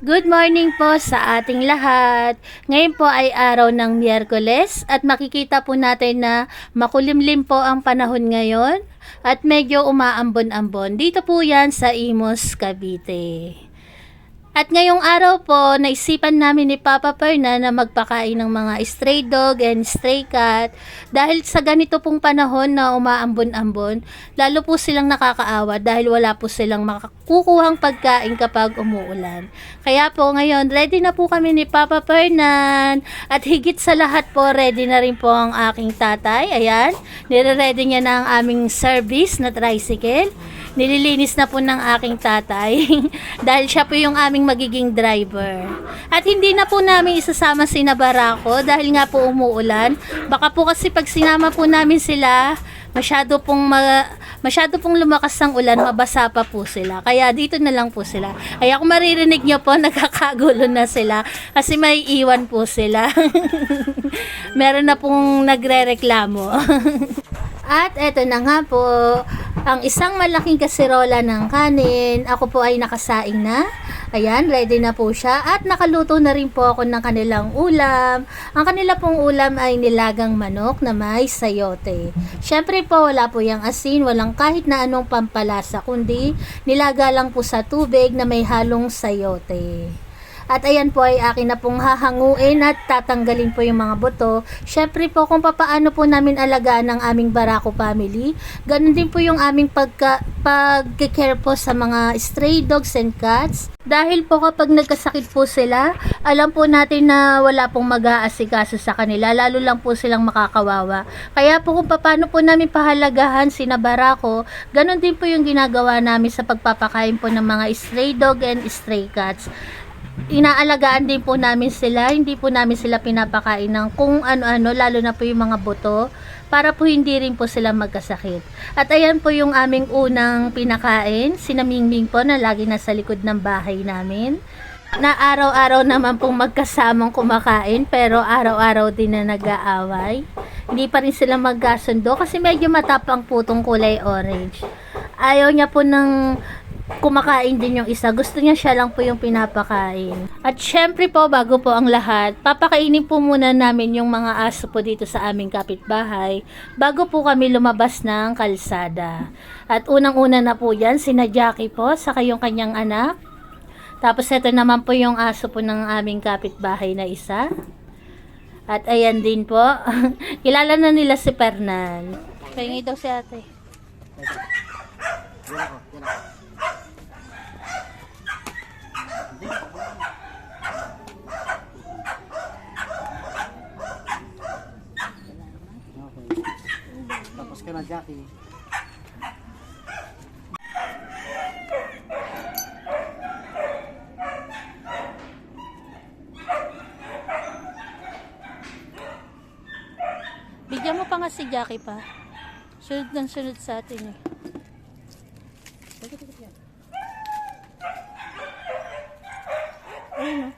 Good morning po sa ating lahat. Ngayon po ay araw ng Miyerkules at makikita po natin na makulimlim po ang panahon ngayon at medyo umaambon-ambon. Dito po yan sa Imus, Cavite. At ngayong araw po, naisipan namin ni Papa Perna na magpakain ng mga stray dog and stray cat dahil sa ganito pong panahon na umaambon-ambon, lalo po silang nakakaawa dahil wala po silang makukuhang pagkain kapag umuulan. Kaya po ngayon, ready na po kami ni Papa Pernan at higit sa lahat po, ready na rin po ang aking tatay. Ayan, nire-ready niya na ang aming service na tricycle. Nililinis na po ng aking tatay dahil siya po yung aming magiging driver. At hindi na po namin isasama si Nabarako dahil nga po umuulan. Baka po kasi pag sinama po namin sila, masyado pong lumakas ang ulan, mabasa pa po sila. Kaya dito na lang po sila. Kaya kung maririnig nyo po, nagkakagulo na sila kasi may iwan po sila. Meron na pong nagrereklamo. At eto na nga po, ang isang malaking kaserola ng kanin. Ako po ay nakasaing na. Ayan, ready na po siya. At nakaluto na rin po ako ng kanilang ulam. Ang kanila pong ulam ay nilagang manok na may sayote. Syempre po, wala po yung asin, walang kahit na anong pampalasa, kundi nilaga lang po sa tubig na may halong sayote. At ayan po ay akin na pong hahanguin at tatanggalin po yung mga buto. Syempre po kung papaano po namin alagaan ang aming Barako family. Ganun din po yung aming pag-care po sa mga stray dogs and cats. Dahil po kapag nagkasakit po sila, alam po natin na wala pong mag-aasikaso sa kanila. Lalo lang po silang makakawawa. Kaya po kung papaano po namin pahalagahan si Barako, ganun din po yung ginagawa namin sa pagpapakain po ng mga stray dog and stray cats. Inaalagaan din po namin sila, hindi po namin sila pinapakain ng kung ano-ano, lalo na po yung mga buto, para po hindi rin po sila magkasakit. At ayan po yung aming unang pinakain, sinamingming po na lagi nasa likod ng bahay namin. Na araw-araw naman pong magkasamang kumakain, pero araw-araw din na nag-aaway. Hindi pa rin sila magkasundo kasi medyo matapang po itong kulay orange. Ayaw niya po ng kumakain din yung isa. Gusto niya siya lang po yung pinapakain. At syempre po, bago po ang lahat, papakainin po muna namin yung mga aso po dito sa aming kapitbahay bago po kami lumabas ng kalsada. At unang-una na po yan, sina Jackie po, saka yung kanyang anak. Tapos ito naman po yung aso po ng aming kapitbahay na isa. At ayan din po, kilala na nila si Fernan. Pahingi daw si ate. Tapos ka na, Jackie. Bigyan mo pa nga si Jackie pa. Sunod ng sunod sa atin eh. Ayun o.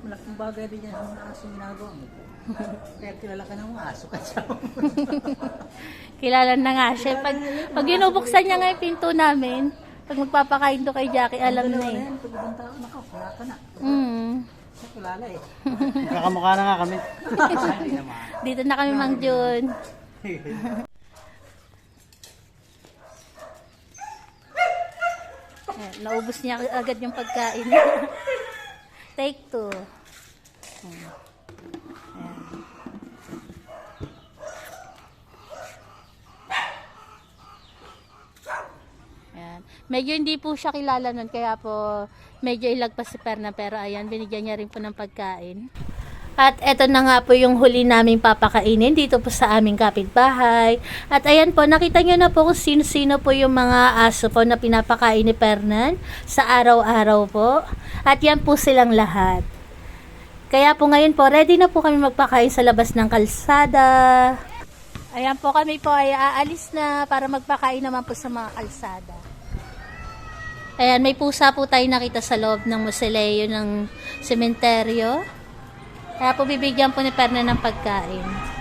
Malaking bagay din yan ang aso ginagawa mo. Kaya kilala ka ng mga aso ka siya. Kilala na nga siya. Pag binubuksan niya nga yung pinto namin, pag magpapakain to kay Jackie, alam na eh. Pag ibang tao, naka, wala ka na. Siya kilala eh. Kakamukha na nga kami. Hindi naman. Dito na kami, Mang Jun. Ayan, naubos niya agad yung pagkain. Take 2. Ayan. Ayan. Medyo hindi po siya kilala nun, kaya po medyo ilagpas si Perna, pero ayan, binigyan niya rin po ng pagkain. At eto na nga po yung huli naming papakainin dito po sa aming kapitbahay. At ayan po, nakita nyo na po kung sino-sino po yung mga aso po na pinapakain ni Fernan sa araw-araw po. At yan po silang lahat. Kaya po ngayon po, ready na po kami magpakain sa labas ng kalsada. Ayan po, kami po ay aalis na para magpakain naman po sa mga kalsada. Ayan, may pusa po tayo nakita sa loob ng mausoleo ng sementeryo. Kaya po bibigyan po ni Perna ng pagkain.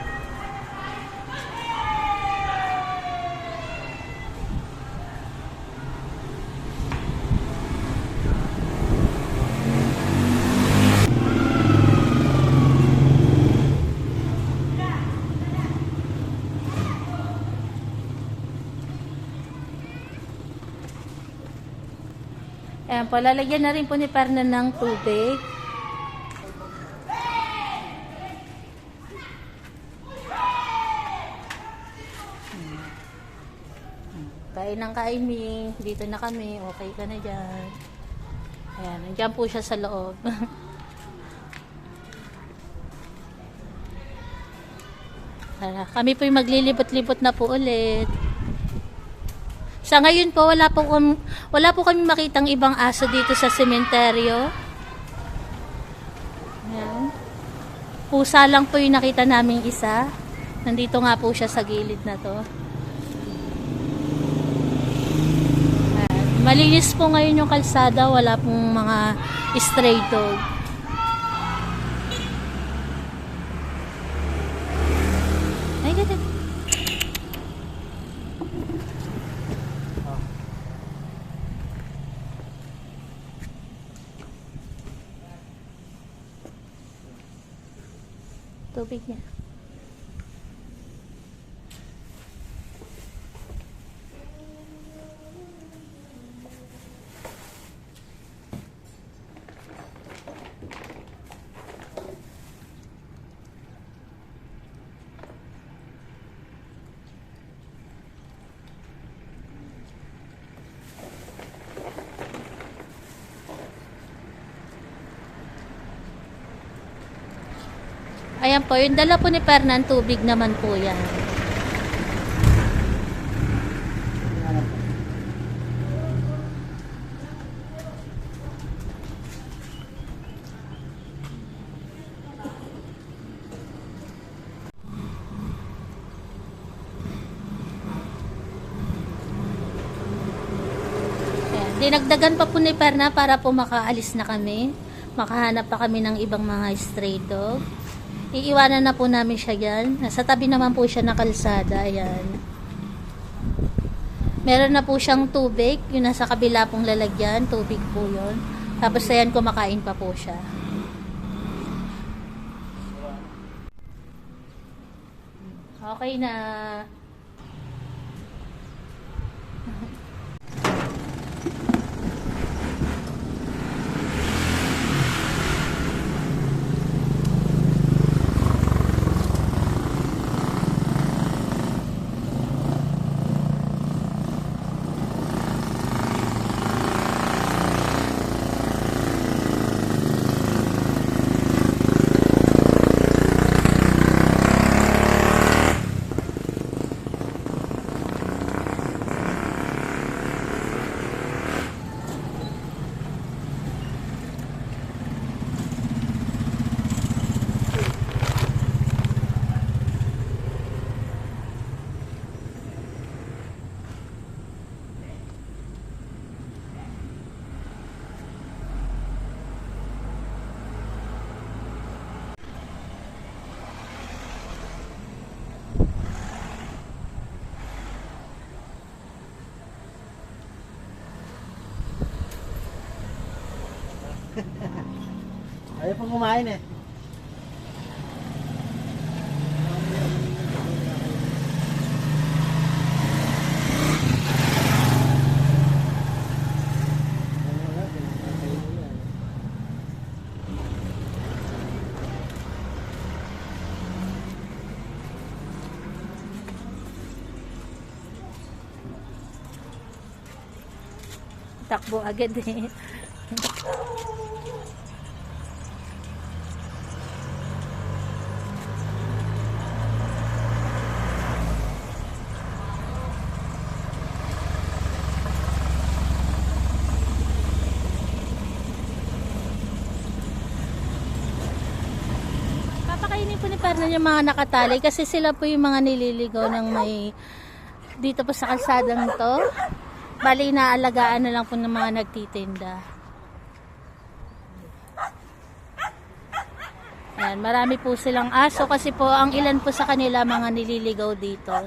Ayan po, lalagyan na rin po ni Perna ng tubig. Kain ng kain, Ming. Dito na kami. Okay ka na dyan. Ayan, nandiyan po siya sa loob. Kami po yung maglilibot-libot na po ulit. Sa ngayon po, wala po kami makitang ibang aso dito sa sementeryo. Ayan. Pusa lang po yung nakita naming isa. Nandito nga po siya sa gilid na to. Malinis po ngayon yung kalsada, wala pong mga stray dog. Ay, ganda. Tubig niya. Ayan po, yung dala po ni Fernan, tubig naman po yan. Ayan, dinagdagan pa po ni Fernan para po makaalis na kami. Makahanap pa kami ng ibang mga stray dog. Iiwanan na po namin siya yan. Nasa tabi naman po siya na kalsada. Ayan. Meron na po siyang tubig. Yung nasa kabila pong lalagyan. Tubig po yun. Tapos ayan, kumakain pa po siya. Okay na. Ayaw pong kumain eh. Takbo agad eh. Papakainin po ni Pernan yung mga nakatali kasi sila po yung mga nililigaw ng may dito po sa kalsadang to. Bali, inaalagaan na lang po ng mga nagtitinda. Ayan, marami po silang aso kasi po ang ilan po sa kanila mga nililigaw dito.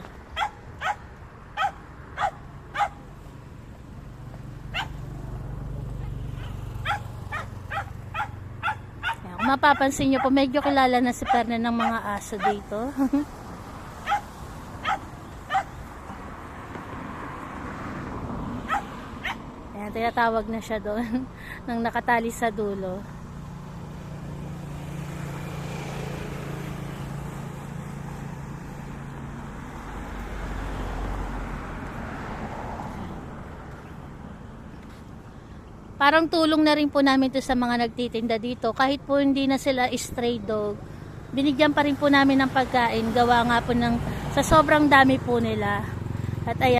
Ayan, kung mapapansin nyo po, medyo kilala na si Perna ng mga aso dito. Ayan, tinatawag na siya doon nang nakatali sa dulo. Parang tulong na rin po namin to sa mga nagtitinda dito. Kahit po hindi na sila stray dog, binigyan pa rin po namin ng pagkain. Gawa nga po ng, sa sobrang dami po nila. At ayan.